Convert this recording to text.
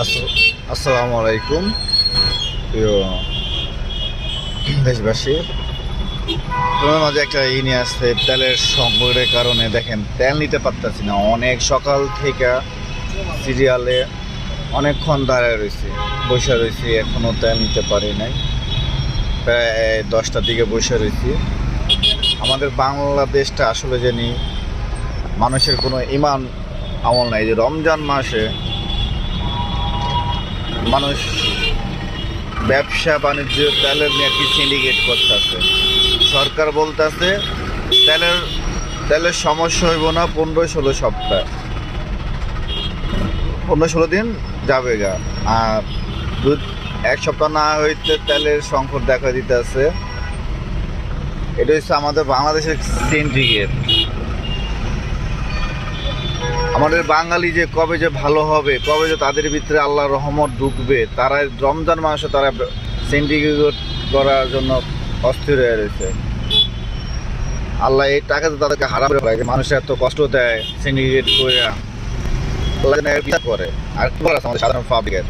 আসসালামু আলাইকুম প্রিয় দেশবাসী। তোমার মাঝে একটা নিয়ে আসছে তেলের সংকটের কারণে দেখেন তেল নিতে পারতেছি না। অনেক সকাল থেকে সিরিয়ালে অনেকক্ষণ দাঁড়ায় রয়েছি, বসে রয়েছি, এখনও তেল নিতে পারি নাই। প্রায় 10টার দিকে বসে রয়েছি। আমাদের বাংলাদেশটা আসলে জানি মানুষের কোনো ইমান আমল নাই যে রমজান মাসে মানুষ ব্যবসা বাণিজ্য তেলের নিয়ে কি সিন্ডিকেট করতেছে। সরকার বলতেছে তেলের তেলের সমস্যা হইব না 15-16 সপ্তাহ, 15-16 দিন যাবে গা। আর এক সপ্তাহ না হইতে তেলের সংকট দেখা দিতেছে। এটা হচ্ছে আমাদের বাংলাদেশের সিন্ডিকেট। আমাদের বাঙালি যে কবে যে ভালো হবে, কবে যে তাদের ভিতরে আল্লাহর রহমত ঢুকবে, তারা রমজান মাসে তারা সিন্ডিকেট করার জন্য অস্থির হয়ে রয়েছে। আল্লাহ এই টাকা তো তাদেরকে হারাম করে ফেলে, মানুষের এত কষ্ট দেয় সিন্ডিকেট করে। আর কি বলা আমাদের সাধারণ পাবলিকের।